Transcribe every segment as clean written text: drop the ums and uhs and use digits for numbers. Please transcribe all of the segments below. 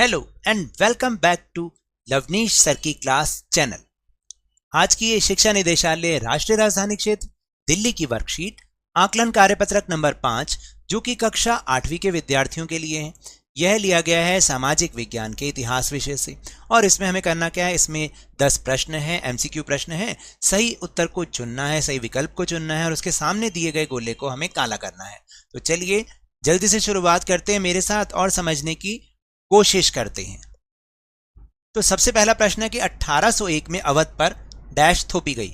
Hello and welcome back to Lovneesh sir की class channel. आज की ये शिक्षा निदेशालय राष्ट्रीय राजधानी क्षेत्र दिल्ली की वर्कशीट आकलन कार्यपत्रक नंबर 5 जो कि कक्षा 8वीं के विद्यार्थियों के लिए है। यह लिया गया है सामाजिक विज्ञान के इतिहास विषय से और इसमें हमें करना क्या है, इसमें 10 प्रश्न हैं, एमसीक्यू प्रश्न हैं। सही उत्तर को चुनना है, सही विकल्प को चुनना है और उसके सामने दिए गए गोले को हमें काला करना है। तो चलिए जल्दी से शुरुआत करते हैं मेरे साथ और समझने की कोशिश करते हैं। तो सबसे पहला प्रश्न है कि 1801 में अवध पर डैश थोपी गई।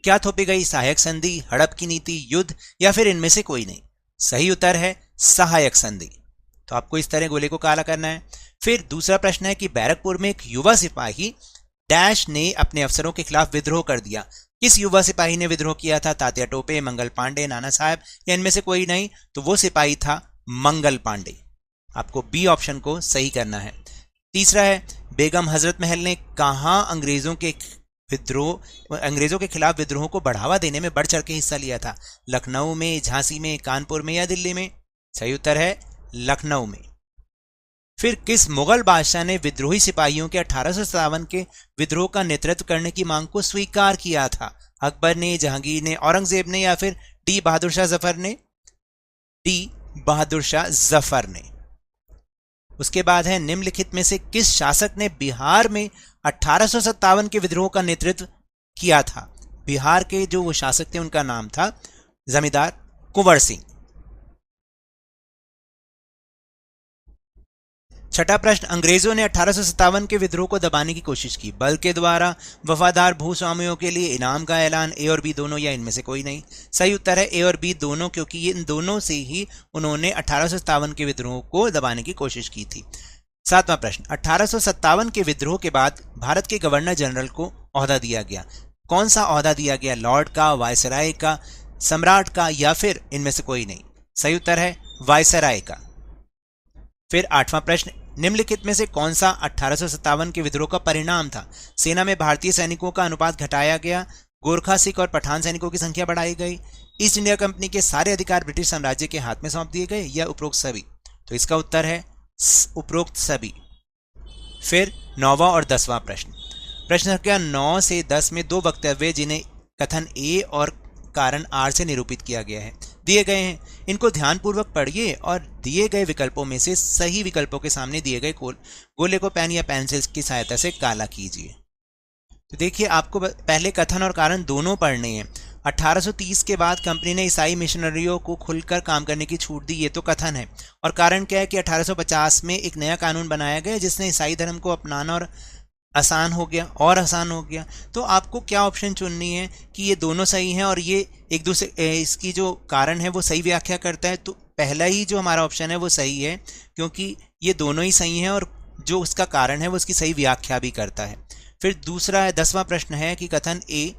क्या थोपी गई? सहायक संधि, हड़प की नीति, युद्ध या फिर इनमें से कोई नहीं। सही उत्तर है सहायक संधि। तो आपको इस तरह गोले को काला करना है। फिर दूसरा प्रश्न है कि बैरकपुर में एक युवा सिपाही डैश ने अपने अफसरों के खिलाफ विद्रोह कर दिया। किस युवा सिपाही ने विद्रोह किया था? तात्या टोपे, मंगल पांडे, नाना साहब या इनमें से कोई नहीं। तो वो सिपाही था मंगल पांडे। आपको बी ऑप्शन को सही करना है। तीसरा है बेगम हजरत महल ने कहां अंग्रेजों के खिलाफ विद्रोह को बढ़ावा देने में बढ़ चढ़ के हिस्सा लिया था? लखनऊ में, झांसी में, कानपुर में या दिल्ली में? सही उत्तर है लखनऊ में। फिर किस मुगल बादशाह ने विद्रोही सिपाहियों के 1857 के विद्रोह का नेतृत्व करने की मांग को स्वीकार किया था? अकबर ने, जहांगीर ने, औरंगजेब ने या फिर डी बहादुर शाह जफर ने? डी बहादुर शाह जफर ने। उसके बाद है निम्नलिखित में से किस शासक ने बिहार में 1857 के विद्रोह का नेतृत्व किया था? बिहार के जो वो शासक थे उनका नाम था जमींदार कुंवर सिंह। छठा प्रश्न, अंग्रेजों ने 1857 के विद्रोह को दबाने की कोशिश की। बल के द्वारा, वफादार भूस्वामियों के लिए इनाम का ऐलान, ए और बी दोनों या इनमें से कोई नहीं। सही उत्तर है ए और बी दोनों, क्योंकि इन दोनों से ही उन्होंने 1857 के विद्रोह को दबाने की कोशिश की थी। सातवां प्रश्न, 1857 के विद्रोह के बाद भारत के गवर्नर जनरल को ओहदा दिया गया। कौन सा ओहदा दिया गया? लॉर्ड का, वायसराय का, सम्राट का या फिर इनमें से कोई नहीं। सही उत्तर है वायसराय का। फिर आठवां प्रश्न, निम्नलिखित में से कौन सा 1857 के विद्रोह का परिणाम था? सेना में भारतीय सैनिकों का अनुपात घटाया गया, गोरखा, सिख और पठान सैनिकों की संख्या बढ़ाई गई, ईस्ट इंडिया कंपनी के सारे अधिकार ब्रिटिश साम्राज्य के हाथ में सौंप दिए गए या उपरोक्त सभी? तो इसका उत्तर है उपरोक्त सभी। फिर 9वां और 10वां प्रश्न, प्रश्न संख्या 9 से 10 में दो वक्तव्य जिन्हें कथन ए और कारण आर से निरूपित किया गया है दिए गए हैं। इनको ध्यानपूर्वक पढ़िए और दिए गए विकल्पों में से सही विकल्पों के सामने दिए गए गोले को पेन या पेंसिल की सहायता से काला कीजिए। तो देखिए आपको पहले कथन और कारण दोनों पढ़ने हैं। 1830 के बाद कंपनी ने ईसाई मिशनरियों को खुलकर काम करने की छूट दी, ये तो कथन है। और कारण क्या है कि 1850 में एक नया कानून बनाया गया जिसने ईसाई धर्म को अपनाना और आसान हो गया। तो आपको क्या ऑप्शन चुननी है कि ये दोनों सही हैं और ये एक दूसरे इसकी जो कारण है वो सही व्याख्या करता है। तो पहला ही जो हमारा ऑप्शन है वो सही है क्योंकि ये दोनों ही सही हैं और जो उसका कारण है वो उसकी सही व्याख्या भी करता है। फिर दूसरा है 10वां प्रश्न है कि कथन ए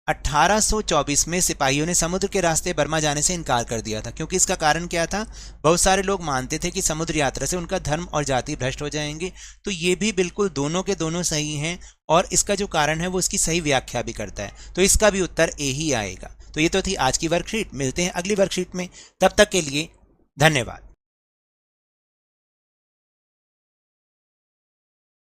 1824 में सिपाहियों ने समुद्र के रास्ते बर्मा जाने से इनकार कर दिया था, क्योंकि इसका कारण क्या था? बहुत सारे लोग मानते थे कि समुद्र यात्रा से उनका धर्म और जाति भ्रष्ट हो जाएंगे। तो ये भी बिल्कुल दोनों के दोनों सही हैं और इसका जो कारण है वो इसकी सही व्याख्या भी करता है। तो इसका भी उत्तर ए ही आएगा। तो ये तो थी आज की वर्कशीट। मिलते हैं अगली वर्कशीट में, तब तक के लिए धन्यवाद।